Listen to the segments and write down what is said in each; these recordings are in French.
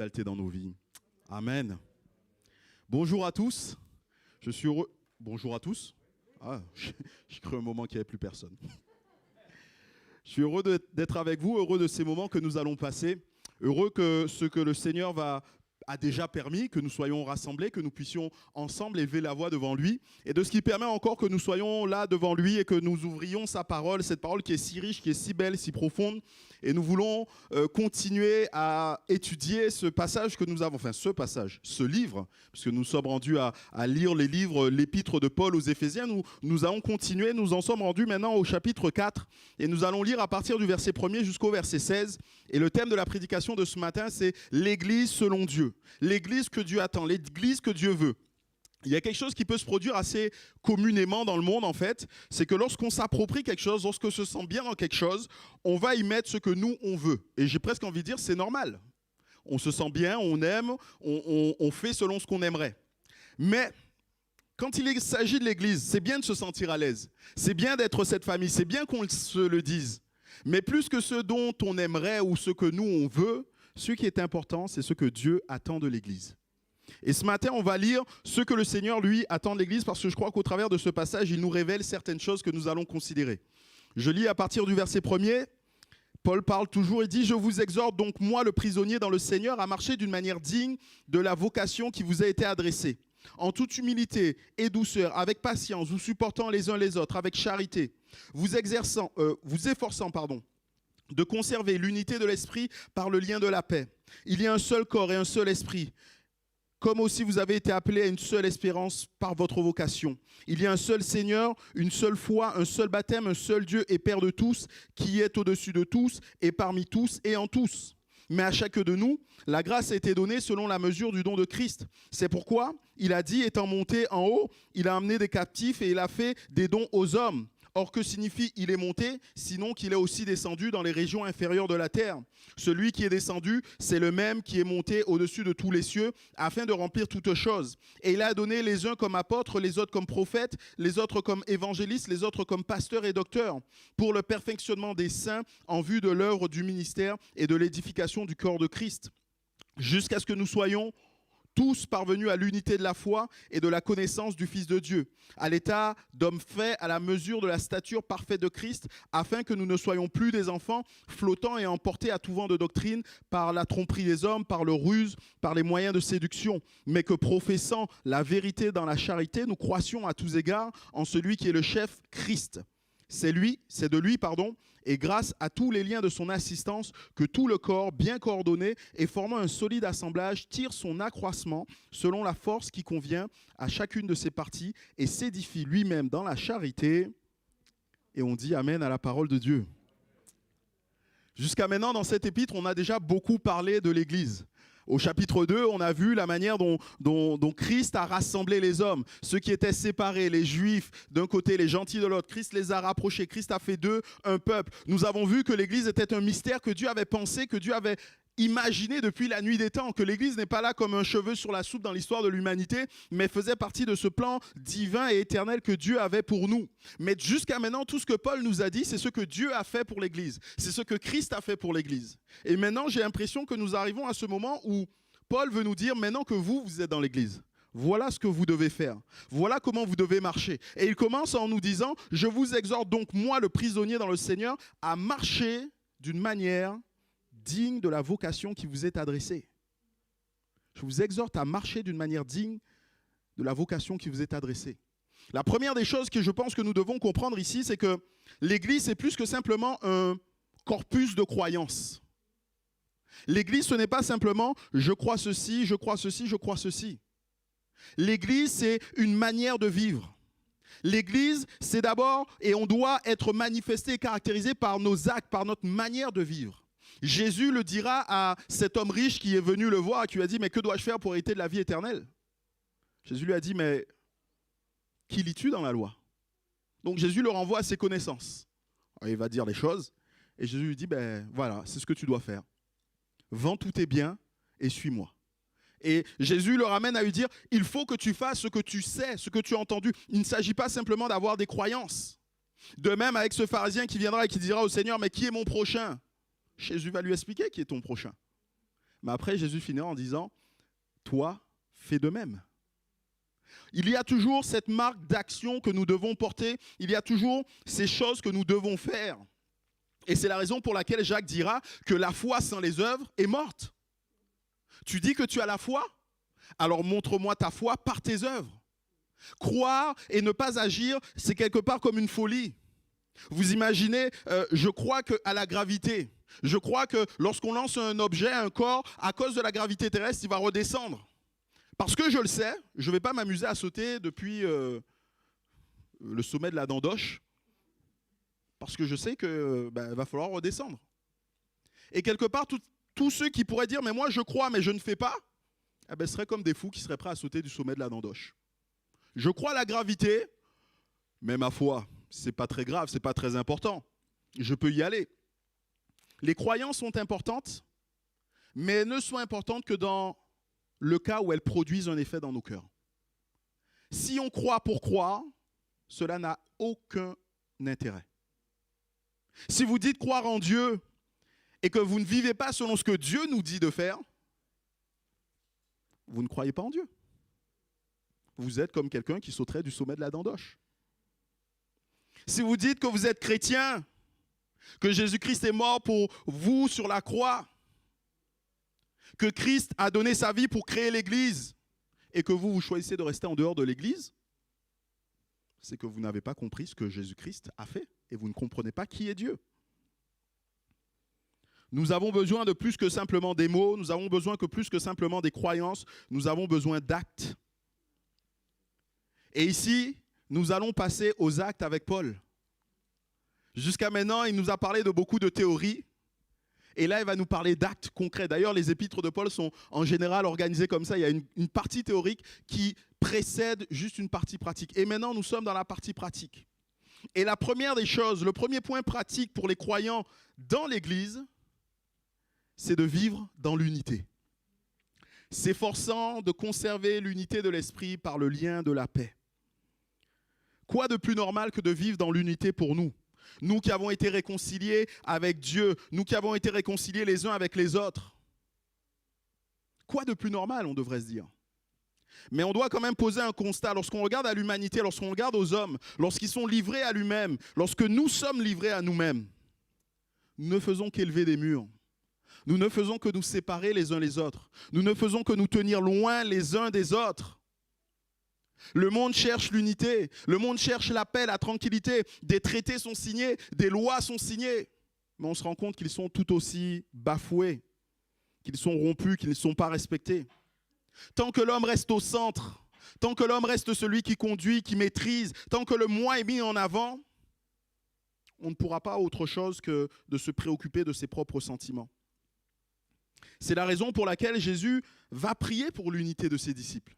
réalité dans nos vies. Amen. Bonjour à tous. Je suis heureux. Bonjour à tous. Ah, j'ai cru un moment qu'il n'y avait plus personne. Je suis heureux d'être avec vous, heureux de ces moments que nous allons passer, heureux que ce que le Seigneur a déjà permis, que nous soyons rassemblés, que nous puissions ensemble élever la voix devant lui, et de ce qui permet encore que nous soyons là devant lui et que nous ouvrions sa parole, cette parole qui est si riche, qui est si belle, si profonde. Et nous voulons continuer à étudier ce passage que nous avons, enfin ce livre, puisque nous sommes rendus à lire les livres, l'épître de Paul aux Éphésiens. Nous allons continuer, nous en sommes rendus maintenant au chapitre 4, et nous allons lire à partir du verset 1er jusqu'au verset 16. Et le thème de la prédication de ce matin, c'est l'Église selon Dieu. L'église que Dieu attend, l'église que Dieu veut. Il y a quelque chose qui peut se produire assez communément dans le monde, en fait. C'est que lorsqu'on s'approprie quelque chose, lorsqu'on se sent bien dans quelque chose, on va y mettre ce que nous, on veut. Et j'ai presque envie de dire, c'est normal. On se sent bien, on aime, on fait selon ce qu'on aimerait. Mais quand il s'agit de l'église, c'est bien de se sentir à l'aise. C'est bien d'être cette famille, c'est bien qu'on se le dise. Mais plus que ce dont on aimerait ou ce que nous, on veut, ce qui est important, c'est ce que Dieu attend de l'Église. Et ce matin, on va lire ce que le Seigneur, lui, attend de l'Église, parce que je crois qu'au travers de ce passage, il nous révèle certaines choses que nous allons considérer. Je lis à partir du verset 1er, Paul parle toujours et dit « Je vous exhorte donc, moi, le prisonnier dans le Seigneur, à marcher d'une manière digne de la vocation qui vous a été adressée, en toute humilité et douceur, avec patience, vous supportant les uns les autres, avec charité, vous efforçant, de conserver l'unité de l'esprit par le lien de la paix. Il y a un seul corps et un seul esprit, comme aussi vous avez été appelés à une seule espérance par votre vocation. Il y a un seul Seigneur, une seule foi, un seul baptême, un seul Dieu et Père de tous, qui est au-dessus de tous et parmi tous et en tous. Mais à chacun de nous, la grâce a été donnée selon la mesure du don de Christ. C'est pourquoi il a dit, étant monté en haut, il a amené des captifs et il a fait des dons aux hommes. Or, que signifie « il est monté » sinon qu'il est aussi descendu dans les régions inférieures de la terre? Celui qui est descendu, c'est le même qui est monté au-dessus de tous les cieux, afin de remplir toutes choses. Et il a donné les uns comme apôtres, les autres comme prophètes, les autres comme évangélistes, les autres comme pasteurs et docteurs, pour le perfectionnement des saints en vue de l'œuvre du ministère et de l'édification du corps de Christ, jusqu'à ce que nous soyons tous parvenus à l'unité de la foi et de la connaissance du Fils de Dieu, à l'état d'hommes faits à la mesure de la stature parfaite de Christ, afin que nous ne soyons plus des enfants flottants et emportés à tout vent de doctrine par la tromperie des hommes, par leur ruse, par les moyens de séduction, mais que professant la vérité dans la charité, nous croissions à tous égards en celui qui est le chef, Christ. C'est de lui, et grâce à tous les liens de son assistance, que tout le corps, bien coordonné et formant un solide assemblage, tire son accroissement selon la force qui convient à chacune de ses parties et s'édifie lui-même dans la charité. Et on dit Amen à la parole de Dieu. Jusqu'à maintenant, dans cet épître, on a déjà beaucoup parlé de l'Église. Au chapitre 2, on a vu la manière dont Christ a rassemblé les hommes. Ceux qui étaient séparés, les Juifs d'un côté, les gentils de l'autre. Christ les a rapprochés. Christ a fait d'eux un peuple. Nous avons vu que l'Église était un mystère que Dieu avait pensé, que Dieu avait imaginé depuis la nuit des temps, que l'Église n'est pas là comme un cheveu sur la soupe dans l'histoire de l'humanité, mais faisait partie de ce plan divin et éternel que Dieu avait pour nous. Mais jusqu'à maintenant, tout ce que Paul nous a dit, c'est ce que Dieu a fait pour l'Église. C'est ce que Christ a fait pour l'Église. Et maintenant, j'ai l'impression que nous arrivons à ce moment où Paul veut nous dire, maintenant que vous êtes dans l'Église, voilà ce que vous devez faire. Voilà comment vous devez marcher. Et il commence en nous disant, je vous exhorte donc, moi, le prisonnier dans le Seigneur, à marcher d'une manière digne de la vocation qui vous est adressée. Je vous exhorte à marcher d'une manière digne de la vocation qui vous est adressée. La première des choses que je pense que nous devons comprendre ici, c'est que l'Église, c'est plus que simplement un corpus de croyances. L'Église, ce n'est pas simplement « je crois ceci, je crois ceci, je crois ceci ». L'Église, c'est une manière de vivre. L'Église, c'est d'abord, et on doit être manifesté et caractérisé par nos actes, par notre manière de vivre. Jésus le dira à cet homme riche qui est venu le voir et qui lui a dit « Mais que dois-je faire pour hériter de la vie éternelle ?» Jésus lui a dit « Mais qui lis-tu dans la loi ?» Donc Jésus le renvoie à ses connaissances. Alors, il va dire les choses et Jésus lui dit « Ben voilà, c'est ce que tu dois faire. Vends tous tes biens et suis-moi. » Et Jésus le ramène à lui dire « Il faut que tu fasses ce que tu sais, ce que tu as entendu. Il ne s'agit pas simplement d'avoir des croyances. » De même avec ce pharisien qui viendra et qui dira au Seigneur « Mais qui est mon prochain ?» Jésus va lui expliquer qui est ton prochain. Mais après, Jésus finira en disant, toi, fais de même. Il y a toujours cette marque d'action que nous devons porter. Il y a toujours ces choses que nous devons faire. Et c'est la raison pour laquelle Jacques dira que la foi sans les œuvres est morte. Tu dis que tu as la foi? Alors montre-moi ta foi par tes œuvres. Croire et ne pas agir, c'est quelque part comme une folie. Vous imaginez, je crois à la gravité. Je crois que lorsqu'on lance un objet, un corps, à cause de la gravité terrestre, il va redescendre. Parce que je le sais, je ne vais pas m'amuser à sauter depuis le sommet de la Dandoche, parce que je sais qu'il va falloir redescendre. Et quelque part, tous ceux qui pourraient dire « mais moi je crois, mais je ne fais pas », seraient comme des fous qui seraient prêts à sauter du sommet de la Dandoche. Je crois à la gravité, mais ma foi, ce n'est pas très grave, ce n'est pas très important. Je peux y aller. Les croyances sont importantes, mais elles ne sont importantes que dans le cas où elles produisent un effet dans nos cœurs. Si on croit pour croire, cela n'a aucun intérêt. Si vous dites croire en Dieu et que vous ne vivez pas selon ce que Dieu nous dit de faire, vous ne croyez pas en Dieu. Vous êtes comme quelqu'un qui sauterait du sommet de la Dandoche. Si vous dites que vous êtes chrétien, que Jésus-Christ est mort pour vous sur la croix, que Christ a donné sa vie pour créer l'Église et que vous choisissez de rester en dehors de l'Église, c'est que vous n'avez pas compris ce que Jésus-Christ a fait et vous ne comprenez pas qui est Dieu. Nous avons besoin de plus que simplement des mots, nous avons besoin que plus que simplement des croyances, nous avons besoin d'actes. Et ici, nous allons passer aux actes avec Paul. Jusqu'à maintenant, il nous a parlé de beaucoup de théories. Et là, il va nous parler d'actes concrets. D'ailleurs, les épîtres de Paul sont en général organisées comme ça. Il y a une partie théorique qui précède juste une partie pratique. Et maintenant, nous sommes dans la partie pratique. Et la première des choses, le premier point pratique pour les croyants dans l'Église, c'est de vivre dans l'unité. S'efforçant de conserver l'unité de l'esprit par le lien de la paix. Quoi de plus normal que de vivre dans l'unité pour nous? Nous qui avons été réconciliés avec Dieu, nous qui avons été réconciliés les uns avec les autres. Quoi de plus normal, on devrait se dire. Mais on doit quand même poser un constat. Lorsqu'on regarde à l'humanité, lorsqu'on regarde aux hommes, lorsqu'ils sont livrés à lui-même, lorsque nous sommes livrés à nous-mêmes, nous ne faisons qu'élever des murs. Nous ne faisons que nous séparer les uns les autres. Nous ne faisons que nous tenir loin les uns des autres. Le monde cherche l'unité, le monde cherche la paix, la tranquillité. Des traités sont signés, des lois sont signées. Mais on se rend compte qu'ils sont tout aussi bafoués, qu'ils sont rompus, qu'ils ne sont pas respectés. Tant que l'homme reste au centre, tant que l'homme reste celui qui conduit, qui maîtrise, tant que le moi est mis en avant, on ne pourra pas autre chose que de se préoccuper de ses propres sentiments. C'est la raison pour laquelle Jésus va prier pour l'unité de ses disciples.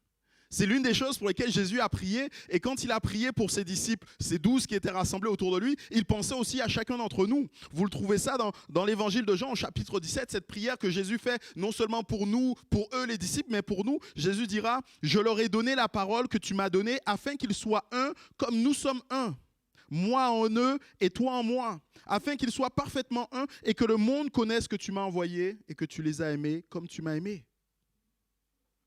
C'est l'une des choses pour lesquelles Jésus a prié. Et quand il a prié pour ses disciples, ces 12 qui étaient rassemblés autour de lui, il pensait aussi à chacun d'entre nous. Vous le trouvez ça dans l'évangile de Jean, au chapitre 17, cette prière que Jésus fait, non seulement pour nous, pour eux les disciples, mais pour nous. Jésus dira, « Je leur ai donné la parole que tu m'as donnée, afin qu'ils soient un, comme nous sommes un. Moi en eux et toi en moi, afin qu'ils soient parfaitement un et que le monde connaisse que tu m'as envoyé et que tu les as aimés comme tu m'as aimé. »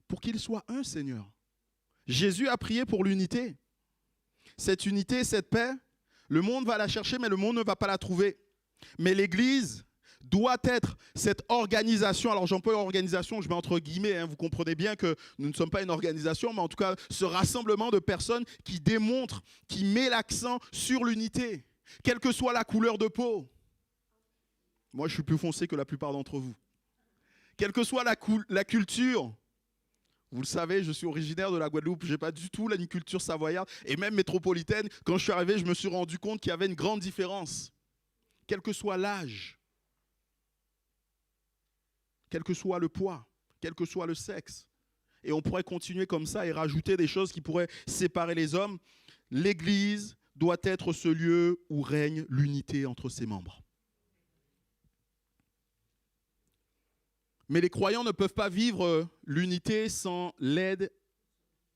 Pour qu'ils soient un, Seigneur. Jésus a prié pour l'unité. Cette unité, cette paix, le monde va la chercher, mais le monde ne va pas la trouver. Mais l'Église doit être cette organisation. Alors j'emploie organisation, je mets entre guillemets, vous comprenez bien que nous ne sommes pas une organisation, mais en tout cas ce rassemblement de personnes qui démontrent, qui met l'accent sur l'unité, quelle que soit la couleur de peau. Moi je suis plus foncé que la plupart d'entre vous. Quelle que soit la culture. Vous le savez, je suis originaire de la Guadeloupe, je n'ai pas du tout une culture savoyarde et même métropolitaine. Quand je suis arrivé, je me suis rendu compte qu'il y avait une grande différence. Quel que soit l'âge, quel que soit le poids, quel que soit le sexe. Et on pourrait continuer comme ça et rajouter des choses qui pourraient séparer les hommes. L'Église doit être ce lieu où règne l'unité entre ses membres. Mais les croyants ne peuvent pas vivre l'unité sans l'aide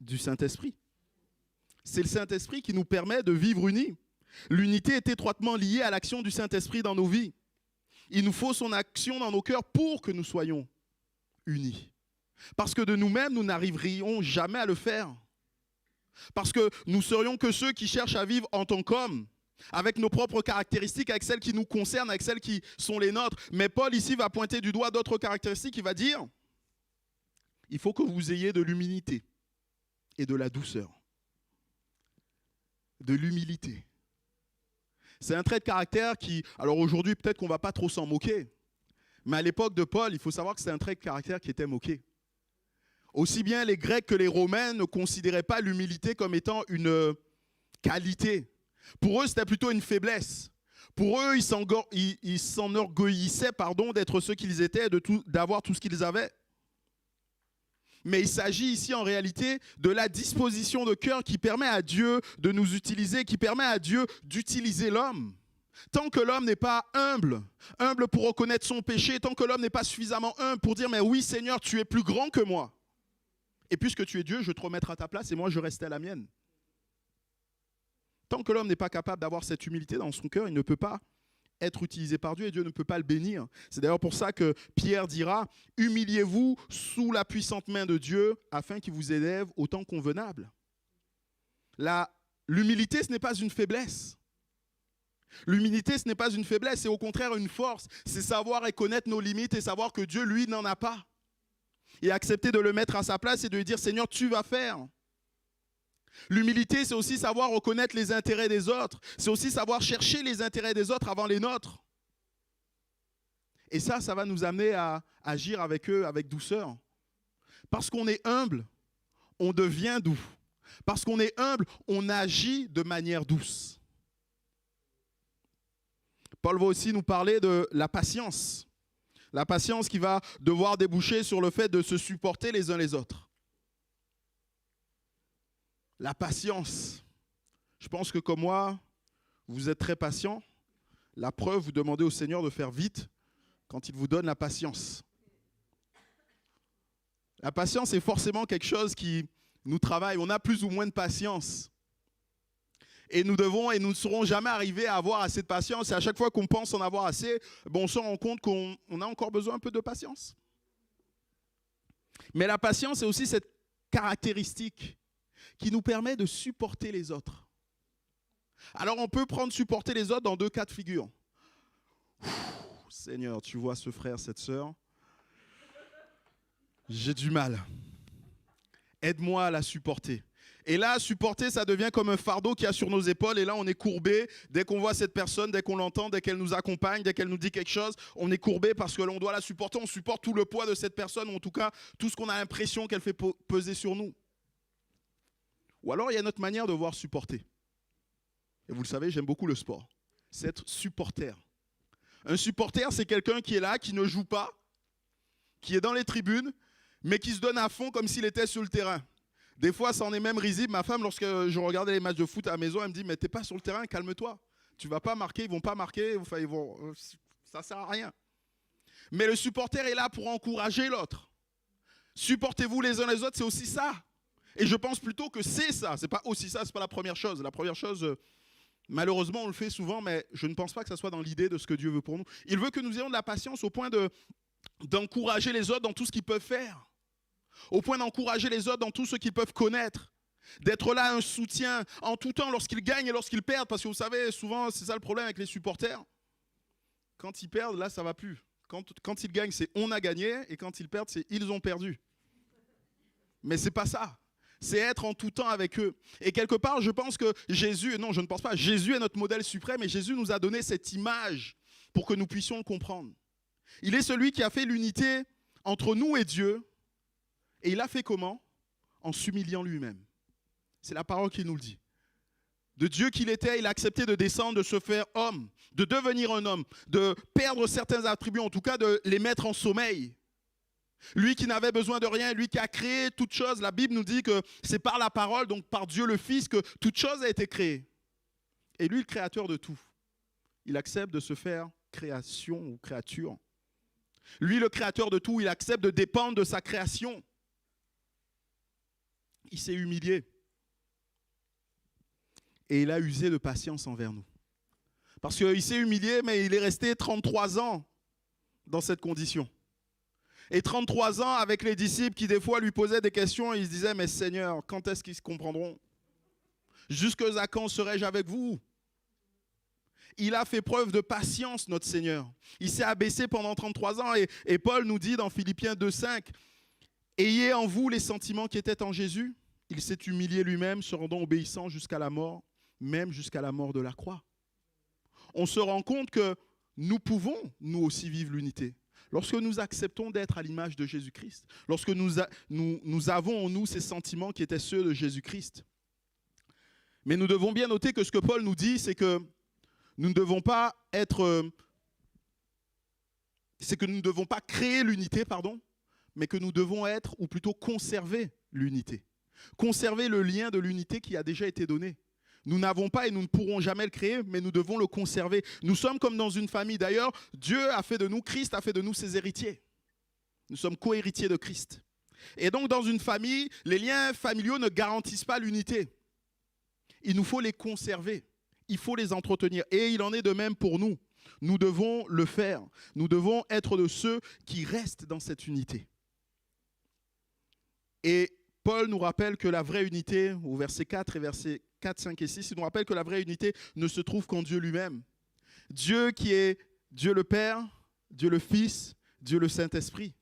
du Saint-Esprit. C'est le Saint-Esprit qui nous permet de vivre unis. L'unité est étroitement liée à l'action du Saint-Esprit dans nos vies. Il nous faut son action dans nos cœurs pour que nous soyons unis. Parce que de nous-mêmes, nous n'arriverions jamais à le faire. Parce que nous serions que ceux qui cherchent à vivre en tant qu'hommes, avec nos propres caractéristiques, avec celles qui nous concernent, avec celles qui sont les nôtres. Mais Paul ici va pointer du doigt d'autres caractéristiques. Il va dire, il faut que vous ayez de l'humilité et de la douceur. De l'humilité. C'est un trait de caractère qui, alors aujourd'hui peut-être qu'on ne va pas trop s'en moquer, mais à l'époque de Paul, il faut savoir que c'est un trait de caractère qui était moqué. Aussi bien les Grecs que les Romains ne considéraient pas l'humilité comme étant une qualité. Pour eux, c'était plutôt une faiblesse. Pour eux, ils s'enorgueillissaient d'être ceux qu'ils étaient, d'avoir tout ce qu'ils avaient. Mais il s'agit ici en réalité de la disposition de cœur qui permet à Dieu de nous utiliser, qui permet à Dieu d'utiliser l'homme. Tant que l'homme n'est pas humble pour reconnaître son péché, tant que l'homme n'est pas suffisamment humble pour dire « Mais oui Seigneur, tu es plus grand que moi. Et puisque tu es Dieu, je vais te remettre à ta place et moi je restais à la mienne. » Tant que l'homme n'est pas capable d'avoir cette humilité dans son cœur, il ne peut pas être utilisé par Dieu et Dieu ne peut pas le bénir. C'est d'ailleurs pour ça que Pierre dira « Humiliez-vous sous la puissante main de Dieu afin qu'il vous élève au temps convenable. » L'humilité, ce n'est pas une faiblesse. L'humilité, ce n'est pas une faiblesse, c'est au contraire une force. C'est savoir et connaître nos limites et savoir que Dieu, lui, n'en a pas. Et accepter de le mettre à sa place et de lui dire « Seigneur, tu vas faire ». L'humilité, c'est aussi savoir reconnaître les intérêts des autres. C'est aussi savoir chercher les intérêts des autres avant les nôtres. Et ça va nous amener à agir avec eux avec douceur. Parce qu'on est humble, on devient doux. Parce qu'on est humble, on agit de manière douce. Paul va aussi nous parler de la patience. La patience qui va devoir déboucher sur le fait de se supporter les uns les autres. La patience. Je pense que comme moi, vous êtes très patient. La preuve, vous demandez au Seigneur de faire vite quand il vous donne la patience. La patience est forcément quelque chose qui nous travaille. On a plus ou moins de patience. Et nous ne serons jamais arrivés à avoir assez de patience. Et à chaque fois qu'on pense en avoir assez, on se rend compte qu'on a encore besoin un peu de patience. Mais la patience est aussi cette caractéristique qui nous permet de supporter les autres. Alors on peut prendre supporter les autres dans deux cas de figure. Seigneur, tu vois ce frère, cette sœur, j'ai du mal. Aide-moi à la supporter. Et là, supporter, ça devient comme un fardeau qu'il y a sur nos épaules. Et là, on est courbé. Dès qu'on voit cette personne, dès qu'on l'entend, dès qu'elle nous accompagne, dès qu'elle nous dit quelque chose, on est courbé parce que l'on doit la supporter. On supporte tout le poids de cette personne, ou en tout cas, tout ce qu'on a l'impression qu'elle fait peser sur nous. Ou alors, il y a notre manière de voir supporter. Et vous le savez, j'aime beaucoup le sport. C'est être supporter. Un supporter, c'est quelqu'un qui est là, qui ne joue pas, qui est dans les tribunes, mais qui se donne à fond comme s'il était sur le terrain. Des fois, ça en est même risible. Ma femme, lorsque je regardais les matchs de foot à la maison, elle me dit « Mais t'es pas sur le terrain, calme-toi. Tu vas pas marquer, ils vont pas marquer, enfin, ça sert à rien. » Mais le supporter est là pour encourager l'autre. Supportez-vous les uns les autres, c'est aussi ça. Et je pense plutôt que c'est ça. C'est pas aussi ça, c'est pas la première chose. La première chose, malheureusement, on le fait souvent, mais je ne pense pas que ça soit dans l'idée de ce que Dieu veut pour nous. Il veut que nous ayons de la patience au point d'encourager les autres dans tout ce qu'ils peuvent faire. Au point d'encourager les autres dans tout ce qu'ils peuvent connaître. D'être là un soutien en tout temps lorsqu'ils gagnent et lorsqu'ils perdent. Parce que vous savez, souvent, c'est ça le problème avec les supporters. Quand ils perdent, là, ça ne va plus. Quand ils gagnent, c'est on a gagné. Et quand ils perdent, c'est ils ont perdu. Mais ce n'est pas ça. C'est être en tout temps avec eux. Et quelque part, je pense que Jésus, non, je ne pense pas, Jésus est notre modèle suprême et Jésus nous a donné cette image pour que nous puissions le comprendre. Il est celui qui a fait l'unité entre nous et Dieu. Et il a fait comment? En s'humiliant lui-même. C'est la parole qui nous le dit. De Dieu qu'il était, il a accepté de descendre, de se faire homme, de devenir un homme, de perdre certains attributs, en tout cas de les mettre en sommeil. Lui qui n'avait besoin de rien, lui qui a créé toute chose. La Bible nous dit que c'est par la parole, donc par Dieu le Fils, que toute chose a été créée. Et lui, le créateur de tout, il accepte de se faire création ou créature. Lui, le créateur de tout, il accepte de dépendre de sa création. Il s'est humilié. Et il a usé de patience envers nous. Parce qu'il s'est humilié, mais il est resté 33 ans dans cette condition. Et 33 ans avec les disciples qui des fois lui posaient des questions et ils se disaient, mais Seigneur, quand est-ce qu'ils se comprendront? Jusque à quand serai-je avec vous? Il a fait preuve de patience, notre Seigneur. Il s'est abaissé pendant 33 ans et Paul nous dit dans Philippiens 2,5, ayez en vous les sentiments qui étaient en Jésus. Il s'est humilié lui-même, se rendant obéissant jusqu'à la mort, même jusqu'à la mort de la croix. On se rend compte que nous pouvons, nous aussi, vivre l'unité. Lorsque nous acceptons d'être à l'image de Jésus-Christ, lorsque nous avons en nous ces sentiments qui étaient ceux de Jésus-Christ. Mais nous devons bien noter que ce que Paul nous dit, c'est que nous ne devons pas créer l'unité, mais que nous devons être, ou plutôt conserver l'unité. Conserver le lien de l'unité qui a déjà été donné. Nous n'avons pas et nous ne pourrons jamais le créer, mais nous devons le conserver. Nous sommes comme dans une famille. D'ailleurs, Dieu a fait de nous, Christ a fait de nous ses héritiers. Nous sommes co-héritiers de Christ. Et donc, dans une famille, les liens familiaux ne garantissent pas l'unité. Il nous faut les conserver. Il faut les entretenir. Et il en est de même pour nous. Nous devons le faire. Nous devons être de ceux qui restent dans cette unité. Et Paul nous rappelle que la vraie unité, au verset 4 et versets 4, 5 et 6, il nous rappelle que la vraie unité ne se trouve qu'en Dieu lui-même. Dieu qui est Dieu le Père, Dieu le Fils, Dieu le Saint-Esprit.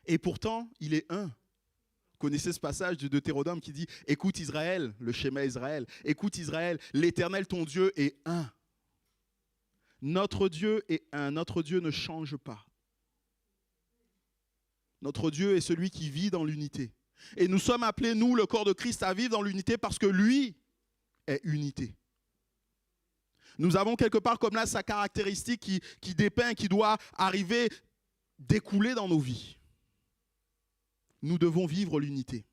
Et pourtant, il est un. Vous connaissez ce passage de Deutéronome qui dit « Écoute Israël, le schéma Israël, écoute Israël, l'Éternel ton Dieu est un. » Notre Dieu est un, notre Dieu ne change pas. Notre Dieu est celui qui vit dans l'unité. Et nous sommes appelés, nous, le corps de Christ, à vivre dans l'unité parce que lui est unité. Nous avons quelque part comme là sa caractéristique qui dépeint, qui doit arriver, découler dans nos vies. Nous devons vivre l'unité.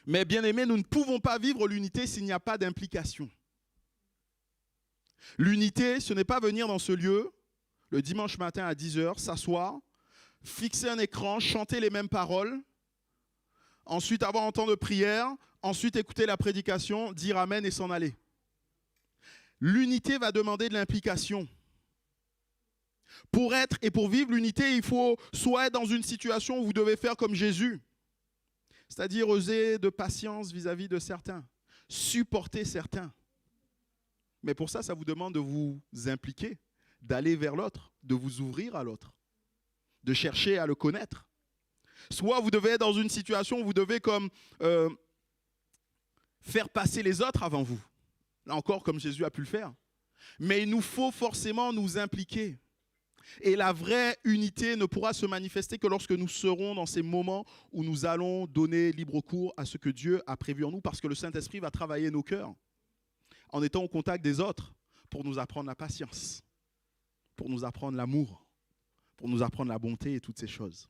Mais bien aimés, nous ne pouvons pas vivre l'unité s'il n'y a pas d'implication. L'unité, ce n'est pas venir dans ce lieu, le dimanche matin à 10h, s'asseoir, fixer un écran, chanter les mêmes paroles, ensuite avoir un temps de prière, ensuite écouter la prédication, dire amen et s'en aller. L'unité va demander de l'implication. Pour être et pour vivre l'unité, il faut soit être dans une situation où vous devez faire comme Jésus, c'est-à-dire user de patience vis-à-vis de certains, supporter certains. Mais pour ça, ça vous demande de vous impliquer, d'aller vers l'autre, de vous ouvrir à l'autre, de chercher à le connaître. Soit vous devez être dans une situation où vous devez faire passer les autres avant vous. Là encore, comme Jésus a pu le faire. Mais il nous faut forcément nous impliquer. Et la vraie unité ne pourra se manifester que lorsque nous serons dans ces moments où nous allons donner libre cours à ce que Dieu a prévu en nous, parce que le Saint-Esprit va travailler nos cœurs en étant au contact des autres pour nous apprendre la patience, pour nous apprendre l'amour, pour nous apprendre la bonté et toutes ces choses.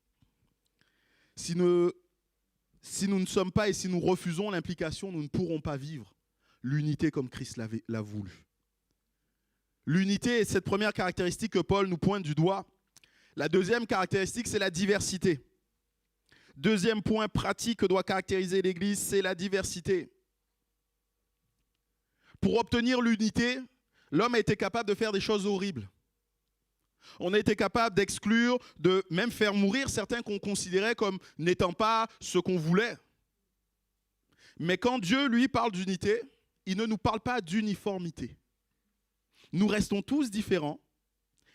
Si nous ne sommes pas et si nous refusons l'implication, nous ne pourrons pas vivre l'unité comme Christ l'a voulu. L'unité est cette première caractéristique que Paul nous pointe du doigt. La deuxième caractéristique, c'est la diversité. Deuxième point pratique que doit caractériser l'Église, c'est la diversité. Pour obtenir l'unité, l'homme a été capable de faire des choses horribles. On a été capable d'exclure, de même faire mourir certains qu'on considérait comme n'étant pas ce qu'on voulait. Mais quand Dieu, lui, parle d'unité, il ne nous parle pas d'uniformité. Nous restons tous différents.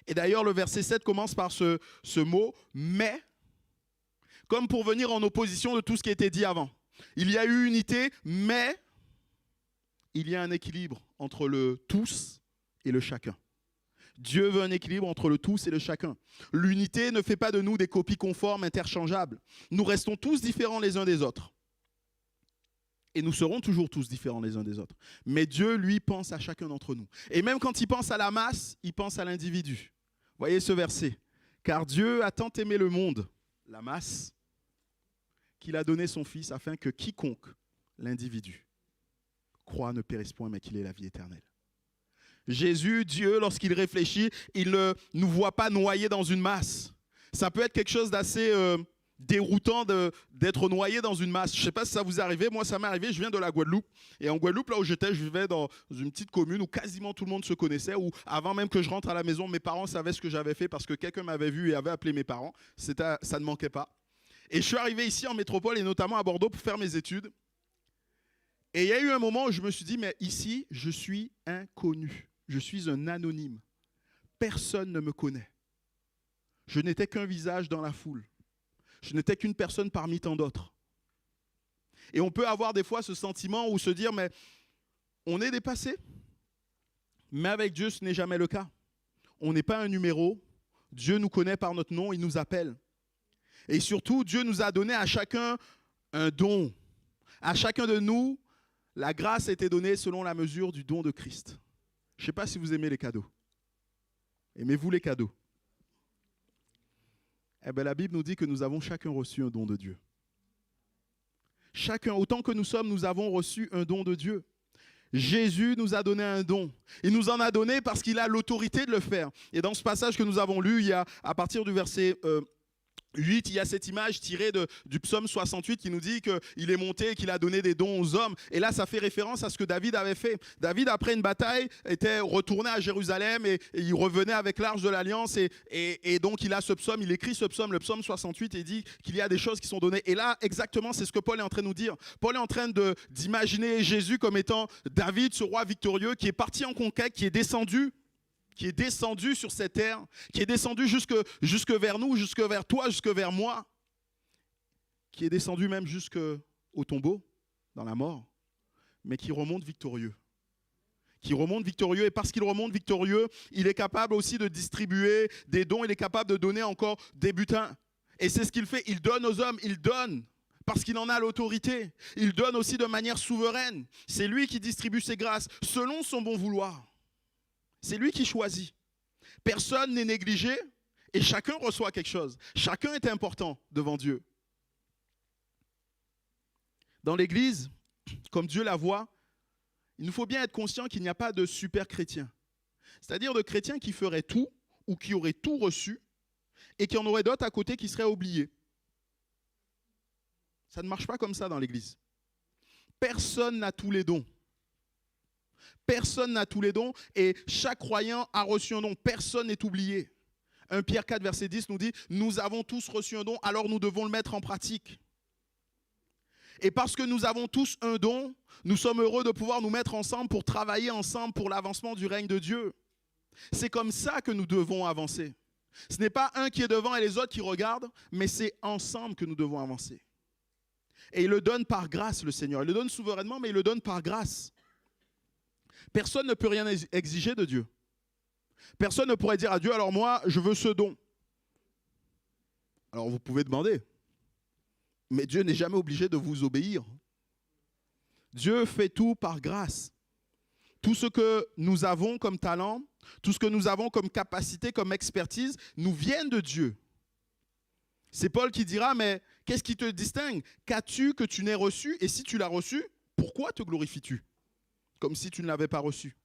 Et d'ailleurs, le verset 7 commence par ce mot « mais », comme pour venir en opposition de tout ce qui a été dit avant. Il y a eu unité, mais il y a un équilibre entre le tous et le chacun. Dieu veut un équilibre entre le tous et le chacun. L'unité ne fait pas de nous des copies conformes, interchangeables. Nous restons tous différents les uns des autres. Et nous serons toujours tous différents les uns des autres. Mais Dieu, lui, pense à chacun d'entre nous. Et même quand il pense à la masse, il pense à l'individu. Voyez ce verset. « Car Dieu a tant aimé le monde, la masse, qu'il a donné son Fils afin que quiconque, l'individu, croit ne périsse point, mais qu'il ait la vie éternelle. » Jésus, Dieu, lorsqu'il réfléchit, il ne nous voit pas noyés dans une masse. Ça peut être quelque chose d'assez déroutant d'être noyé dans une masse. Je ne sais pas si ça vous est arrivé, moi ça m'est arrivé, je viens de la Guadeloupe. Et en Guadeloupe, là où j'étais, je vivais dans une petite commune où quasiment tout le monde se connaissait, où avant même que je rentre à la maison, mes parents savaient ce que j'avais fait parce que quelqu'un m'avait vu et avait appelé mes parents. Ça ne manquait pas. Et je suis arrivé ici en métropole et notamment à Bordeaux pour faire mes études. Et il y a eu un moment où je me suis dit, mais ici, je suis inconnu. Je suis un anonyme. Personne ne me connaît. Je n'étais qu'un visage dans la foule. Je n'étais qu'une personne parmi tant d'autres. Et on peut avoir des fois ce sentiment ou se dire, mais on est dépassé. Mais avec Dieu, ce n'est jamais le cas. On n'est pas un numéro. Dieu nous connaît par notre nom, il nous appelle. Et surtout, Dieu nous a donné à chacun un don. À chacun de nous, la grâce a été donnée selon la mesure du don de Christ. Je ne sais pas si vous aimez les cadeaux. Aimez-vous les cadeaux? Eh bien, la Bible nous dit que nous avons chacun reçu un don de Dieu. Chacun, autant que nous sommes, nous avons reçu un don de Dieu. Jésus nous a donné un don. Il nous en a donné parce qu'il a l'autorité de le faire. Et dans ce passage que nous avons lu, il y a, à partir du verset 8, il y a cette image tirée du psaume 68 qui nous dit qu'il est monté et qu'il a donné des dons aux hommes. Et là, ça fait référence à ce que David avait fait. David, après une bataille, était retourné à Jérusalem et il revenait avec l'arche de l'Alliance. Et donc, il a ce psaume, il écrit ce psaume, le psaume 68, et il dit qu'il y a des choses qui sont données. Et là, exactement, c'est ce que Paul est en train de nous dire. Paul est en train d'imaginer Jésus comme étant David, ce roi victorieux qui est parti en conquête, qui est descendu sur cette terre, qui est descendu jusque vers nous, jusque vers toi, jusque vers moi, qui est descendu même jusqu'au tombeau, dans la mort, mais qui remonte victorieux. Et parce qu'il remonte victorieux, il est capable aussi de distribuer des dons, il est capable de donner encore des butins. Et c'est ce qu'il fait, il donne aux hommes, il donne. Parce qu'il en a l'autorité. Il donne aussi de manière souveraine. C'est lui qui distribue ses grâces, selon son bon vouloir. C'est lui qui choisit. Personne n'est négligé et chacun reçoit quelque chose. Chacun est important devant Dieu. Dans l'Église, comme Dieu la voit, il nous faut bien être conscient qu'il n'y a pas de super chrétiens. C'est-à-dire de chrétiens qui feraient tout ou qui auraient tout reçu et qui en auraient d'autres à côté qui seraient oubliés. Ça ne marche pas comme ça dans l'Église. Personne n'a tous les dons. Personne n'a tous les dons et chaque croyant a reçu un don. Personne n'est oublié. 1 Pierre 4, verset 10 nous dit « Nous avons tous reçu un don, alors nous devons le mettre en pratique. » Et parce que nous avons tous un don, nous sommes heureux de pouvoir nous mettre ensemble pour travailler ensemble pour l'avancement du règne de Dieu. C'est comme ça que nous devons avancer. Ce n'est pas un qui est devant et les autres qui regardent, mais c'est ensemble que nous devons avancer. Et il le donne par grâce, le Seigneur. Il le donne souverainement, mais il le donne par grâce. Personne ne peut rien exiger de Dieu. Personne ne pourrait dire à Dieu, alors moi, je veux ce don. Alors vous pouvez demander. Mais Dieu n'est jamais obligé de vous obéir. Dieu fait tout par grâce. Tout ce que nous avons comme talent, tout ce que nous avons comme capacité, comme expertise, nous viennent de Dieu. C'est Paul qui dira, mais qu'est-ce qui te distingue? Qu'as-tu que tu n'aies reçu? Et si tu l'as reçu, pourquoi te glorifies-tu? Comme si tu ne l'avais pas reçu.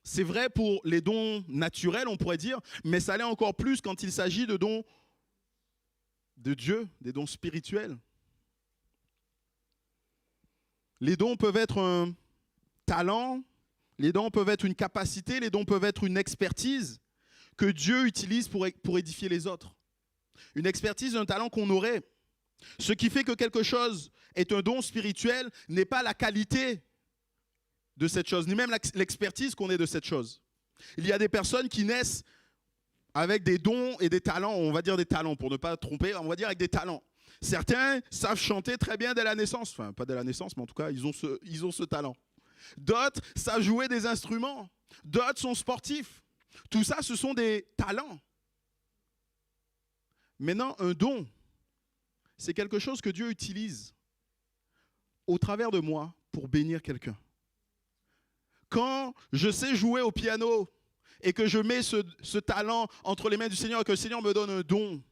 C'est vrai pour les dons naturels, on pourrait dire, mais ça l'est encore plus quand il s'agit de dons de Dieu, des dons spirituels. Les dons peuvent être un talent, les dons peuvent être une capacité, les dons peuvent être une expertise que Dieu utilise pour édifier les autres. Une expertise, un talent qu'on aurait. Ce qui fait que quelque chose est un don spirituel n'est pas la qualité de cette chose, ni même l'expertise qu'on ait de cette chose. Il y a des personnes qui naissent avec des dons et des talents, on va dire des talents pour ne pas tromper, on va dire avec des talents. Certains savent chanter très bien dès la naissance, enfin pas dès la naissance, mais en tout cas ils ont ce talent. D'autres savent jouer des instruments, d'autres sont sportifs. Tout ça, ce sont des talents. Maintenant, un don, c'est quelque chose que Dieu utilise au travers de moi pour bénir quelqu'un. Quand je sais jouer au piano et que je mets ce talent entre les mains du Seigneur et que le Seigneur me donne un don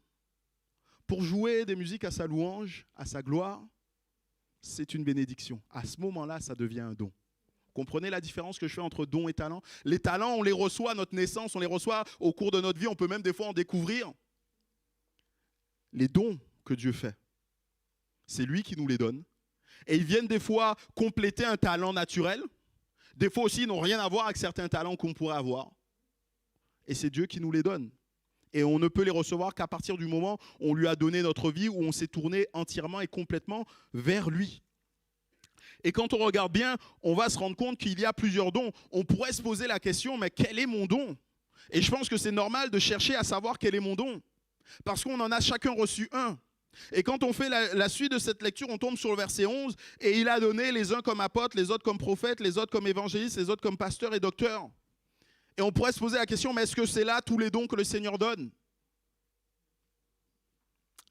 pour jouer des musiques à sa louange, à sa gloire, c'est une bénédiction. À ce moment-là, ça devient un don. Comprenez la différence que je fais entre don et talent? Les talents, on les reçoit à notre naissance, on les reçoit au cours de notre vie, on peut même des fois en découvrir. les dons que Dieu fait. C'est lui qui nous les donne. Et ils viennent des fois compléter un talent naturel. Des fois aussi, ils n'ont rien à voir avec certains talents qu'on pourrait avoir. Et c'est Dieu qui nous les donne. Et on ne peut les recevoir qu'à partir du moment où on lui a donné notre vie, où on s'est tourné entièrement et complètement vers lui. Et quand on regarde bien, on va se rendre compte qu'il y a plusieurs dons. On pourrait se poser la question, mais quel est mon don? Et je pense que c'est normal de chercher à savoir quel est mon don. Parce qu'on en a chacun reçu un. Et quand on fait la suite de cette lecture, on tombe sur le verset 11. Et il a donné les uns comme apôtres, les autres comme prophètes, les autres comme évangélistes, les autres comme pasteurs et docteurs. Et on pourrait se poser la question, mais est-ce que c'est là tous les dons que le Seigneur donne?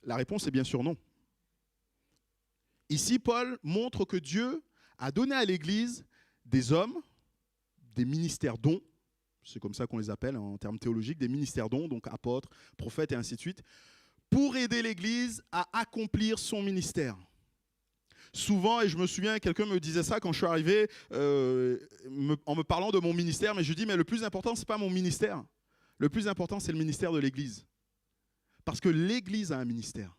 La réponse est bien sûr non. Ici, Paul montre que Dieu a donné à l'Église des hommes, des ministères dons, c'est comme ça qu'on les appelle en termes théologiques, des ministères dons, donc apôtres, prophètes et ainsi de suite, pour aider l'Église à accomplir son ministère. Souvent, et je me souviens, quelqu'un me disait ça quand je suis arrivé, en me parlant de mon ministère, mais je dis, mais le plus important, ce n'est pas mon ministère. Le plus important, c'est le ministère de l'Église. Parce que l'Église a un ministère.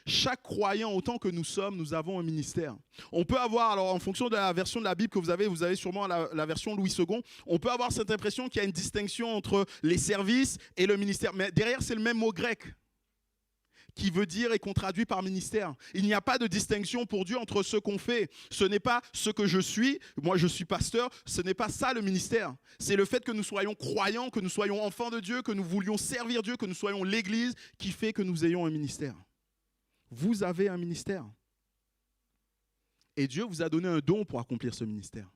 Chaque croyant, autant que nous sommes, nous avons un ministère. On peut avoir, alors en fonction de la version de la Bible que vous avez sûrement la version Louis II, on peut avoir cette impression qu'il y a une distinction entre les services et le ministère. Mais derrière, c'est le même mot grec qui veut dire et qu'on traduit par ministère. Il n'y a pas de distinction pour Dieu entre ce qu'on fait. Ce n'est pas ce que je suis, moi je suis pasteur, ce n'est pas ça le ministère. C'est le fait que nous soyons croyants, que nous soyons enfants de Dieu, que nous voulions servir Dieu, que nous soyons l'Église qui fait que nous ayons un ministère. Vous avez un ministère. Et Dieu vous a donné un don pour accomplir ce ministère.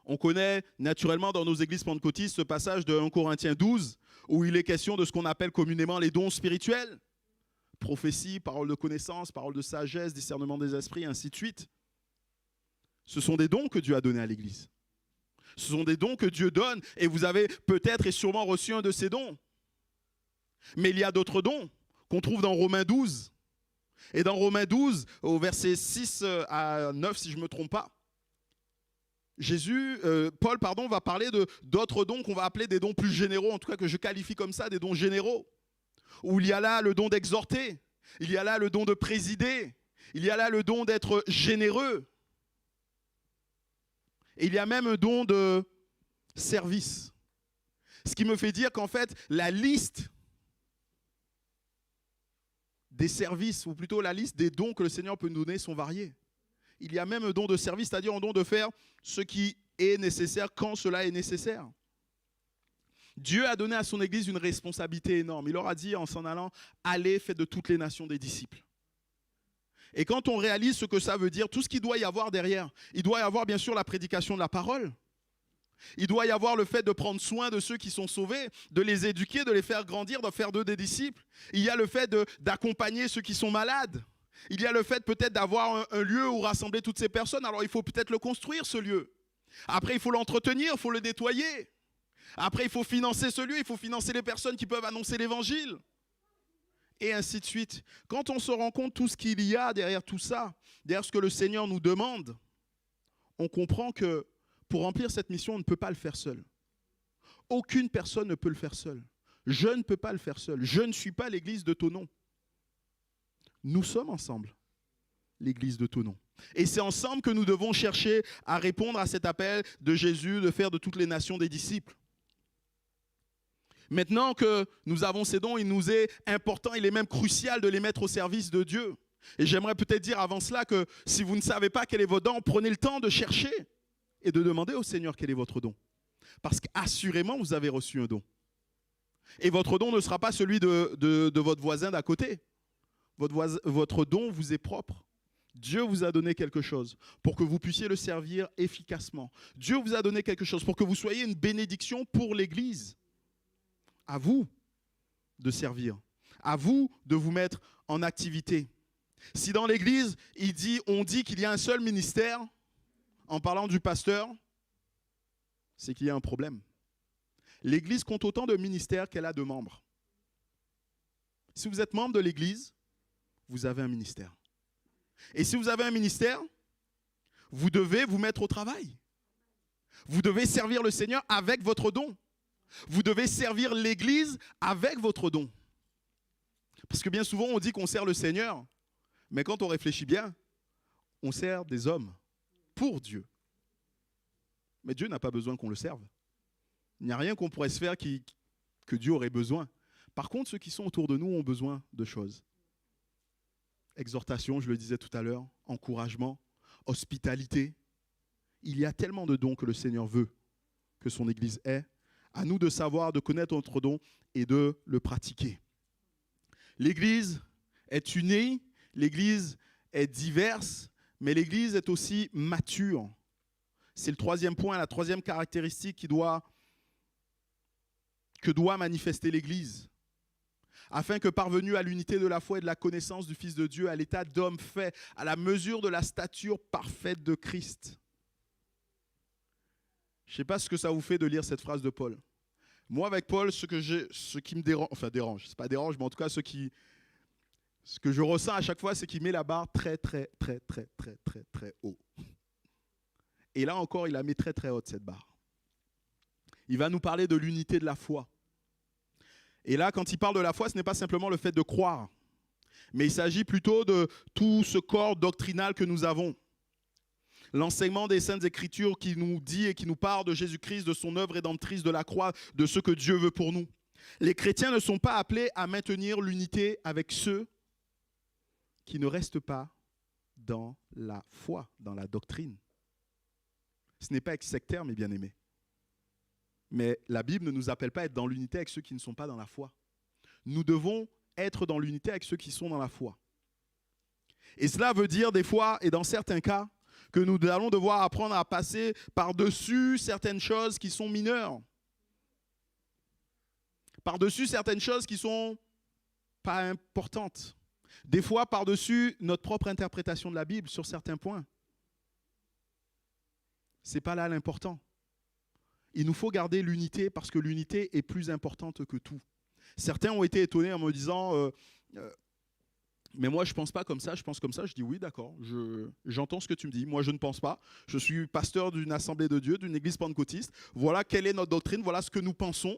On connaît naturellement dans nos églises pentecôtistes ce passage de 1 Corinthiens 12 où il est question de ce qu'on appelle communément les dons spirituels. Prophétie, parole de connaissance, parole de sagesse, discernement des esprits, ainsi de suite. Ce sont des dons que Dieu a donnés à l'église. Ce sont des dons que Dieu donne et vous avez peut-être et sûrement reçu un de ces dons. Mais il y a d'autres dons qu'on trouve dans Romains 12. Et dans Romains 12, au verset 6 à 9, si je ne me trompe pas, Paul va parler d'autres dons qu'on va appeler des dons plus généraux, en tout cas que je qualifie comme ça, des dons généraux. Où il y a là le don d'exhorter, il y a là le don de présider, il y a là le don d'être généreux. Et il y a même un don de service. Ce qui me fait dire qu'en fait, la liste des services, ou plutôt la liste des dons que le Seigneur peut nous donner sont variés. Il y a même un don de service, c'est-à-dire un don de faire ce qui est nécessaire quand cela est nécessaire. Dieu a donné à son Église une responsabilité énorme. Il leur a dit en s'en allant, allez, faites de toutes les nations des disciples. Et quand on réalise ce que ça veut dire, tout ce qu'il doit y avoir derrière, il doit y avoir bien sûr la prédication de la parole. Il doit y avoir le fait de prendre soin de ceux qui sont sauvés, de les éduquer, de les faire grandir, de faire d'eux des disciples. Il y a le fait d'accompagner ceux qui sont malades. Il y a le fait peut-être d'avoir un lieu où rassembler toutes ces personnes. Alors il faut peut-être le construire, ce lieu. Après, il faut l'entretenir, il faut le nettoyer. Après, il faut financer ce lieu, il faut financer les personnes qui peuvent annoncer l'évangile. Et ainsi de suite. Quand on se rend compte de tout ce qu'il y a derrière tout ça, derrière ce que le Seigneur nous demande, on comprend que pour remplir cette mission, on ne peut pas le faire seul. Aucune personne ne peut le faire seule. Je ne peux pas le faire seul. Je ne suis pas l'église de Thonon. Nous sommes ensemble, l'église de Thonon. Et c'est ensemble que nous devons chercher à répondre à cet appel de Jésus de faire de toutes les nations des disciples. Maintenant que nous avons ces dons, il nous est important, il est même crucial de les mettre au service de Dieu. Et j'aimerais peut-être dire avant cela que si vous ne savez pas quel est votre don, prenez le temps de chercher et de demander au Seigneur quel est votre don. Parce qu'assurément, vous avez reçu un don. Et votre don ne sera pas celui de votre voisin d'à côté. Votre don vous est propre. Dieu vous a donné quelque chose pour que vous puissiez le servir efficacement. Dieu vous a donné quelque chose pour que vous soyez une bénédiction pour l'Église. À vous de servir. À vous de vous mettre en activité. Si dans l'Église, on dit qu'il y a un seul ministère, en parlant du pasteur, c'est qu'il y a un problème. L'Église compte autant de ministères qu'elle a de membres. Si vous êtes membre de l'Église, vous avez un ministère. Et si vous avez un ministère, vous devez vous mettre au travail. Vous devez servir le Seigneur avec votre don. Vous devez servir l'Église avec votre don. Parce que bien souvent, on dit qu'on sert le Seigneur, mais quand on réfléchit bien, on sert des hommes pour Dieu. Mais Dieu n'a pas besoin qu'on le serve. Il n'y a rien qu'on pourrait se faire que Dieu aurait besoin. Par contre, ceux qui sont autour de nous ont besoin de choses. Exhortation, je le disais tout à l'heure, encouragement, hospitalité. Il y a tellement de dons que le Seigneur veut que son Église ait. À nous de savoir, de connaître notre don et de le pratiquer. L'Église est unie, l'Église est diverse, mais l'Église est aussi mature. C'est le troisième point, la troisième caractéristique que doit manifester l'Église. Afin que parvenue à l'unité de la foi et de la connaissance du Fils de Dieu, à l'état d'homme fait, à la mesure de la stature parfaite de Christ. Je ne sais pas ce que ça vous fait de lire cette phrase de Paul. Moi, avec Paul, ce qui me dérange, c'est pas dérange, mais en tout cas, ce que je ressens à chaque fois, c'est qu'il met la barre très, très, très, très, très, très, très haut. Et là encore, il la met très, très haute, cette barre. Il va nous parler de l'unité de la foi. Et là, quand il parle de la foi, ce n'est pas simplement le fait de croire, mais il s'agit plutôt de tout ce corps doctrinal que nous avons. L'enseignement des Saintes Écritures qui nous dit et qui nous parle de Jésus-Christ, de son œuvre rédemptrice de la croix, de ce que Dieu veut pour nous. Les chrétiens ne sont pas appelés à maintenir l'unité avec ceux qui ne restent pas dans la foi, dans la doctrine. Ce n'est pas être sectaire, mes bien-aimés. Mais la Bible ne nous appelle pas à être dans l'unité avec ceux qui ne sont pas dans la foi. Nous devons être dans l'unité avec ceux qui sont dans la foi. Et cela veut dire des fois, et dans certains cas, que nous allons devoir apprendre à passer par-dessus certaines choses qui sont mineures. Par-dessus certaines choses qui ne sont pas importantes. Des fois, par-dessus notre propre interprétation de la Bible sur certains points. Ce n'est pas là l'important. Il nous faut garder l'unité parce que l'unité est plus importante que tout. Certains ont été étonnés en me disant mais moi je ne pense pas comme ça, je pense comme ça. Je dis oui, d'accord, j'entends ce que tu me dis. Moi je ne pense pas. Je suis pasteur d'une assemblée de Dieu, d'une église pentecôtiste. Voilà quelle est notre doctrine, voilà ce que nous pensons.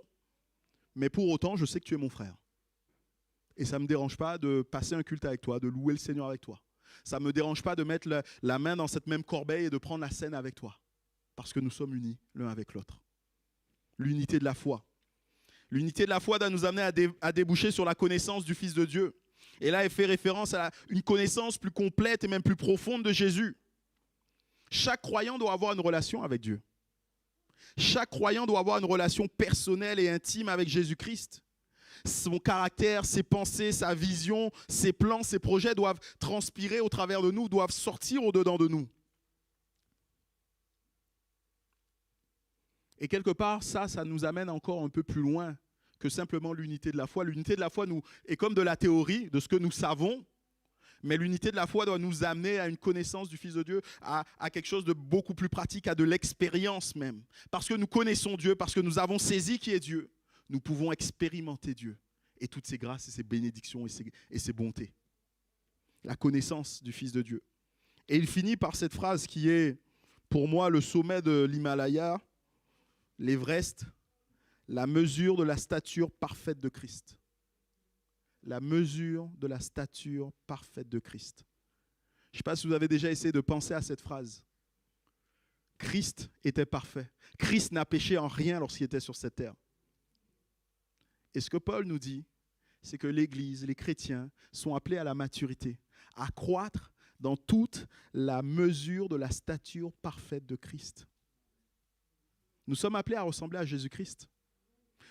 Mais pour autant, je sais que tu es mon frère. Et ça ne me dérange pas de passer un culte avec toi, de louer le Seigneur avec toi. Ça ne me dérange pas de mettre la main dans cette même corbeille et de prendre la scène avec toi. Parce que nous sommes unis l'un avec l'autre. L'unité de la foi. L'unité de la foi doit nous amener à déboucher sur la connaissance du Fils de Dieu. Et là, il fait référence à une connaissance plus complète et même plus profonde de Jésus. Chaque croyant doit avoir une relation avec Dieu. Chaque croyant doit avoir une relation personnelle et intime avec Jésus-Christ. Son caractère, ses pensées, sa vision, ses plans, ses projets doivent transpirer au travers de nous, doivent sortir au-dedans de nous. Et quelque part, ça nous amène encore un peu plus loin que simplement l'unité de la foi. L'unité de la foi est comme de la théorie, de ce que nous savons, mais l'unité de la foi doit nous amener à une connaissance du Fils de Dieu, à quelque chose de beaucoup plus pratique, à de l'expérience même. Parce que nous connaissons Dieu, parce que nous avons saisi qui est Dieu, nous pouvons expérimenter Dieu et toutes ses grâces et ses bénédictions et ses bontés. La connaissance du Fils de Dieu. Et il finit par cette phrase qui est, pour moi, le sommet de l'Himalaya, l'Everest, la mesure de la stature parfaite de Christ. La mesure de la stature parfaite de Christ. Je ne sais pas si vous avez déjà essayé de penser à cette phrase. Christ était parfait. Christ n'a péché en rien lorsqu'il était sur cette terre. Et ce que Paul nous dit, c'est que l'Église, les chrétiens, sont appelés à la maturité, à croître dans toute la mesure de la stature parfaite de Christ. Nous sommes appelés à ressembler à Jésus-Christ.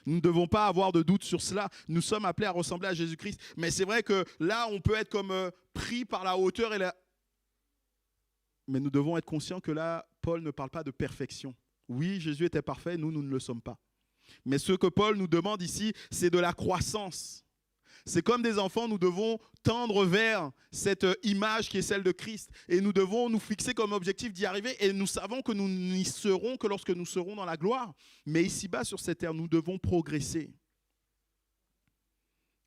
Nous ne devons pas avoir de doute sur cela. Nous sommes appelés à ressembler à Jésus-Christ. Mais c'est vrai que là, on peut être comme pris par la hauteur. Mais nous devons être conscients que là, Paul ne parle pas de perfection. Oui, Jésus était parfait, nous ne le sommes pas. Mais ce que Paul nous demande ici, c'est de la croissance. C'est comme des enfants, nous devons tendre vers cette image qui est celle de Christ. Et nous devons nous fixer comme objectif d'y arriver. Et nous savons que nous n'y serons que lorsque nous serons dans la gloire. Mais ici-bas, sur cette terre, nous devons progresser.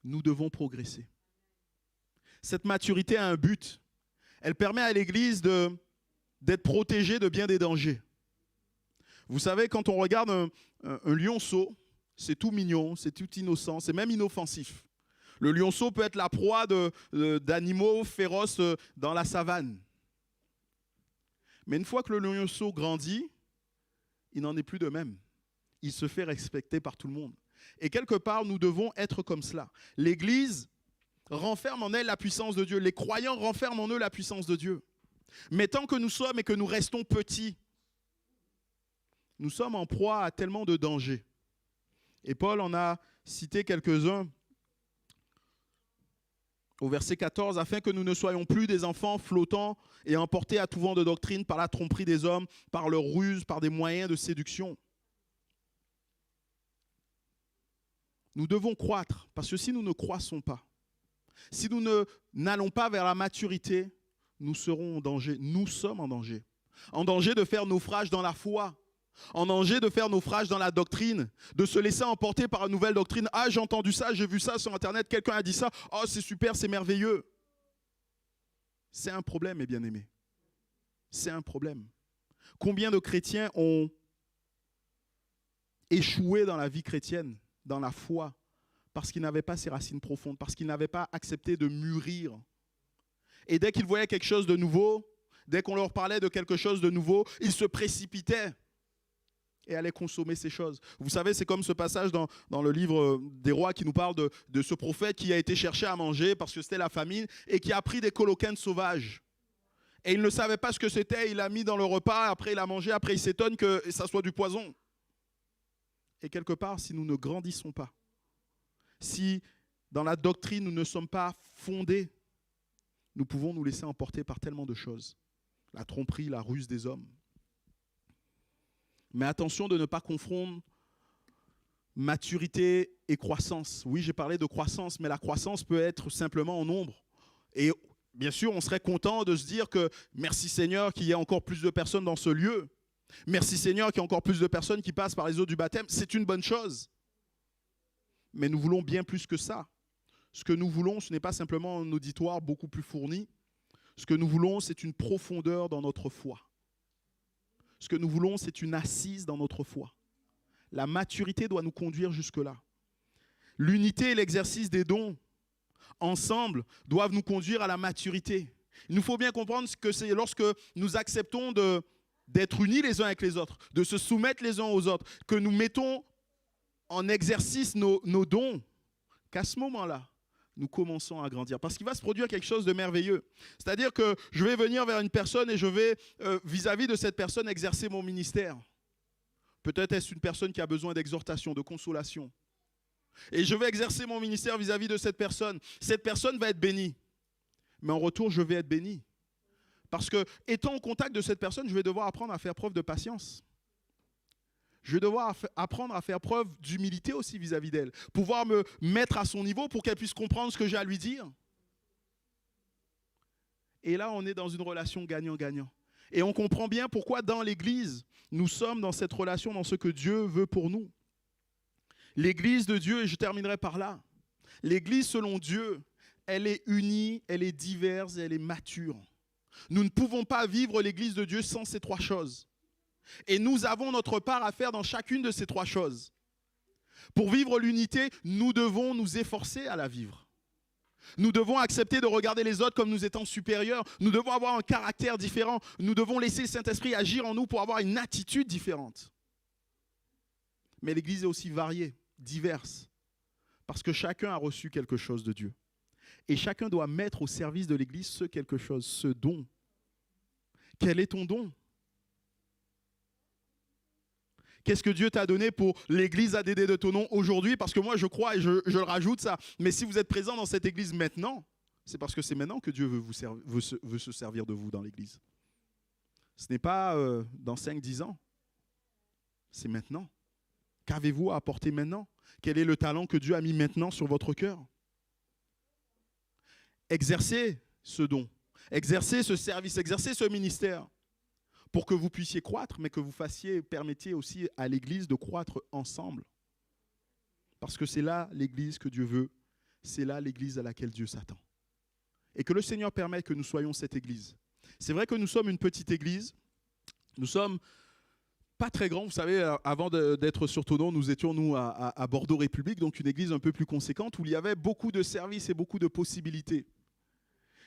Nous devons progresser. Cette maturité a un but. Elle permet à l'Église d'être protégée de bien des dangers. Vous savez, quand on regarde un lionceau, c'est tout mignon, c'est tout innocent, c'est même inoffensif. Le lionceau peut être la proie d'animaux féroces dans la savane. Mais une fois que le lionceau grandit, il n'en est plus de même. Il se fait respecter par tout le monde. Et quelque part, nous devons être comme cela. L'Église renferme en elle la puissance de Dieu. Les croyants renferment en eux la puissance de Dieu. Mais tant que nous sommes et que nous restons petits, nous sommes en proie à tellement de dangers. Et Paul en a cité quelques-uns au verset 14, afin que nous ne soyons plus des enfants flottants et emportés à tout vent de doctrine par la tromperie des hommes, par leur ruse, par des moyens de séduction. Nous devons croître, parce que si nous ne croissons pas, si nous n'allons pas vers la maturité, nous serons en danger. Nous sommes en danger. En danger de faire naufrage dans la foi, en danger de faire naufrage dans la doctrine, de se laisser emporter par une nouvelle doctrine. Ah, j'ai entendu ça, j'ai vu ça sur Internet, quelqu'un a dit ça. Oh, c'est super, c'est merveilleux. C'est un problème, mes bien-aimés. C'est un problème. Combien de chrétiens ont échoué dans la vie chrétienne, dans la foi, parce qu'ils n'avaient pas ces racines profondes, parce qu'ils n'avaient pas accepté de mûrir. Et dès qu'ils voyaient quelque chose de nouveau, dès qu'on leur parlait de quelque chose de nouveau, ils se précipitaient et allaient consommer ces choses. Vous savez, c'est comme ce passage dans le livre des rois qui nous parle de ce prophète qui a été chercher à manger parce que c'était la famine et qui a pris des coloquines sauvages. Et il ne savait pas ce que c'était, il l'a mis dans le repas, après il a mangé, après il s'étonne que ça soit du poison. Et quelque part, si nous ne grandissons pas, si dans la doctrine nous ne sommes pas fondés, nous pouvons nous laisser emporter par tellement de choses. La tromperie, la ruse des hommes. Mais attention de ne pas confondre maturité et croissance. Oui, j'ai parlé de croissance, mais la croissance peut être simplement en nombre. Et bien sûr, on serait content de se dire que merci Seigneur qu'il y ait encore plus de personnes dans ce lieu. Merci Seigneur qu'il y ait encore plus de personnes qui passent par les eaux du baptême. C'est une bonne chose. Mais nous voulons bien plus que ça. Ce que nous voulons, ce n'est pas simplement un auditoire beaucoup plus fourni. Ce que nous voulons, c'est une profondeur dans notre foi. Ce que nous voulons, c'est une assise dans notre foi. La maturité doit nous conduire jusque-là. L'unité et l'exercice des dons, ensemble, doivent nous conduire à la maturité. Il nous faut bien comprendre que c'est lorsque nous acceptons d'être unis les uns avec les autres, de se soumettre les uns aux autres, que nous mettons en exercice nos dons, qu'à ce moment-là, nous commençons à grandir. Parce qu'il va se produire quelque chose de merveilleux. C'est-à-dire que je vais venir vers une personne et je vais, vis-à-vis de cette personne, exercer mon ministère. Peut-être est-ce une personne qui a besoin d'exhortation, de consolation. Et je vais exercer mon ministère vis-à-vis de cette personne. Cette personne va être bénie. Mais en retour, je vais être béni. Parce que, étant en contact de cette personne, je vais devoir apprendre à faire preuve de patience. Je vais devoir apprendre à faire preuve d'humilité aussi vis-à-vis d'elle. Pouvoir me mettre à son niveau pour qu'elle puisse comprendre ce que j'ai à lui dire. Et là, on est dans une relation gagnant-gagnant. Et on comprend bien pourquoi dans l'Église, nous sommes dans cette relation, dans ce que Dieu veut pour nous. L'Église de Dieu, et je terminerai par là, l'Église selon Dieu, elle est unie, elle est diverse et elle est mature. Nous ne pouvons pas vivre l'Église de Dieu sans ces trois choses. Et nous avons notre part à faire dans chacune de ces trois choses. Pour vivre l'unité, nous devons nous efforcer à la vivre. Nous devons accepter de regarder les autres comme nous étant supérieurs. Nous devons avoir un caractère différent. Nous devons laisser le Saint-Esprit agir en nous pour avoir une attitude différente. Mais l'Église est aussi variée, diverse, parce que chacun a reçu quelque chose de Dieu. Et chacun doit mettre au service de l'Église ce quelque chose, ce don. Quel est ton don ? Qu'est-ce que Dieu t'a donné pour l'église ADD de ton nom aujourd'hui? Parce que moi, je crois et je le rajoute ça. Mais si vous êtes présent dans cette église maintenant, c'est parce que c'est maintenant que Dieu veut se servir de vous dans l'église. Ce n'est pas dans 5-10 ans. C'est maintenant. Qu'avez-vous à apporter maintenant? Quel est le talent que Dieu a mis maintenant sur votre cœur? Exercez ce don. Exercez ce service. Exercez ce ministère. Pour que vous puissiez croître, mais que vous permettiez aussi à l'Église de croître ensemble. Parce que c'est là l'Église que Dieu veut, c'est là l'Église à laquelle Dieu s'attend. Et que le Seigneur permette que nous soyons cette Église. C'est vrai que nous sommes une petite Église, nous sommes pas très grand. Vous savez, avant d'être sur Thonon, nous étions, nous, à Bordeaux République, donc une église un peu plus conséquente, où il y avait beaucoup de services et beaucoup de possibilités.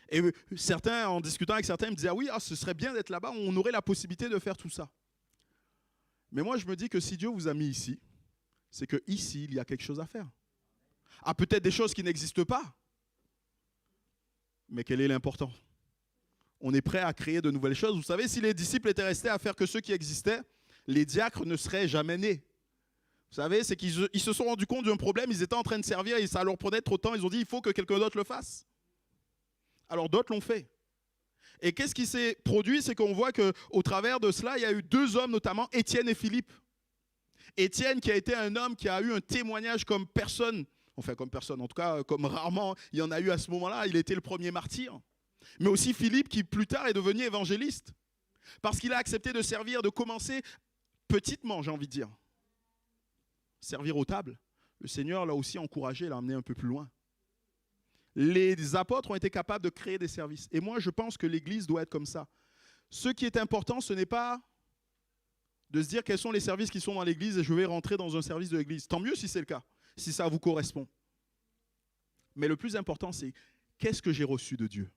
Et certains, en discutant avec certains, me disaient, ah oui, ce serait bien d'être là-bas, on aurait la possibilité de faire tout ça. Mais moi, je me dis que si Dieu vous a mis ici, c'est qu'ici, il y a quelque chose à faire. Ah, peut-être des choses qui n'existent pas, mais quel est l'important? On est prêt à créer de nouvelles choses. Vous savez, si les disciples étaient restés à faire que ceux qui existaient, les diacres ne seraient jamais nés. Vous savez, c'est qu'ils se sont rendus compte d'un problème, ils étaient en train de servir et ça leur prenait trop de temps. Ils ont dit, il faut que quelqu'un d'autre le fasse. Alors d'autres l'ont fait. Et qu'est-ce qui s'est produit? C'est qu'on voit qu'au travers de cela, il y a eu deux hommes, notamment Étienne et Philippe. Étienne qui a été un homme qui a eu un témoignage comme personne, enfin comme personne, en tout cas comme rarement il y en a eu à ce moment-là, il était le premier martyr. Mais aussi Philippe qui plus tard est devenu évangéliste. Parce qu'il a accepté de servir, de commencer petitement, j'ai envie de dire. Servir aux tables. Le Seigneur l'a aussi encouragé, l'a amené un peu plus loin. Les apôtres ont été capables de créer des services. Et moi, je pense que l'Église doit être comme ça. Ce qui est important, ce n'est pas de se dire quels sont les services qui sont dans l'Église et je vais rentrer dans un service de l'Église. Tant mieux si c'est le cas, si ça vous correspond. Mais le plus important, c'est qu'est-ce que j'ai reçu de Dieu?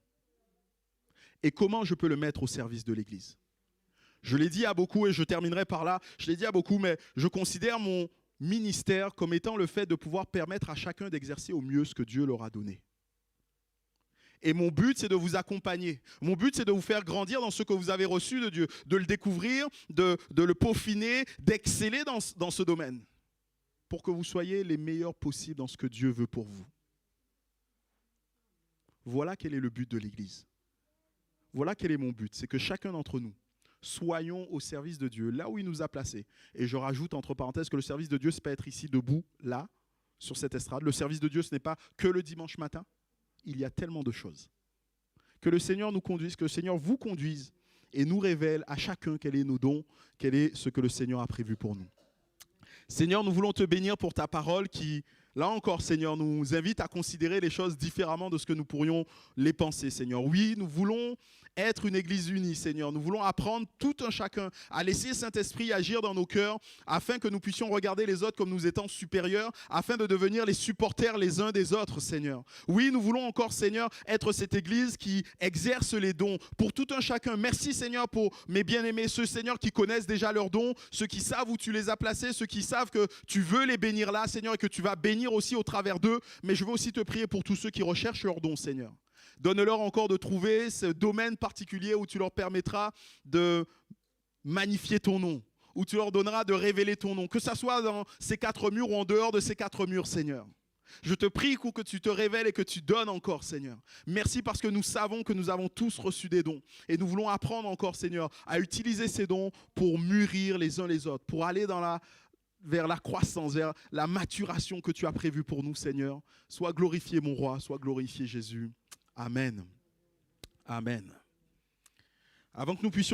Et comment je peux le mettre au service de l'Église? Je l'ai dit à beaucoup et je terminerai par là. Je l'ai dit à beaucoup, mais je considère mon ministère comme étant le fait de pouvoir permettre à chacun d'exercer au mieux ce que Dieu leur a donné. Et mon but, c'est de vous accompagner. Mon but, c'est de vous faire grandir dans ce que vous avez reçu de Dieu, de le découvrir, de le peaufiner, d'exceller dans ce domaine, pour que vous soyez les meilleurs possibles dans ce que Dieu veut pour vous. Voilà quel est le but de l'Église. Voilà quel est mon but, c'est que chacun d'entre nous soyons au service de Dieu, là où il nous a placés. Et je rajoute entre parenthèses que le service de Dieu, ce n'est pas être ici debout, là, sur cette estrade. Le service de Dieu, ce n'est pas que le dimanche matin. Il y a tellement de choses. Que le Seigneur nous conduise, que le Seigneur vous conduise et nous révèle à chacun quels sont nos dons, quel est ce que le Seigneur a prévu pour nous. Seigneur, nous voulons te bénir pour ta parole qui, là encore, Seigneur, nous invite à considérer les choses différemment de ce que nous pourrions les penser, Seigneur. Oui, nous voulons être une église unie, Seigneur. Nous voulons apprendre tout un chacun à laisser Saint-Esprit agir dans nos cœurs afin que nous puissions regarder les autres comme nous étant supérieurs, afin de devenir les supporters les uns des autres, Seigneur. Oui, nous voulons encore, Seigneur, être cette église qui exerce les dons pour tout un chacun. Merci, Seigneur, pour mes bien-aimés, ceux, Seigneur, qui connaissent déjà leurs dons, ceux qui savent où tu les as placés, ceux qui savent que tu veux les bénir là, Seigneur, et que tu vas bénir aussi au travers d'eux. Mais je veux aussi te prier pour tous ceux qui recherchent leurs dons, Seigneur. Donne-leur encore de trouver ce domaine particulier où tu leur permettras de magnifier ton nom, où tu leur donneras de révéler ton nom, que ce soit dans ces quatre murs ou en dehors de ces quatre murs, Seigneur. Je te prie que tu te révèles et que tu donnes encore, Seigneur. Merci parce que nous savons que nous avons tous reçu des dons. Et nous voulons apprendre encore, Seigneur, à utiliser ces dons pour mûrir les uns les autres, pour aller vers la croissance, vers la maturation que tu as prévue pour nous, Seigneur. Sois glorifié, mon roi, sois glorifié, Jésus. Amen. Amen. Avant que nous puissions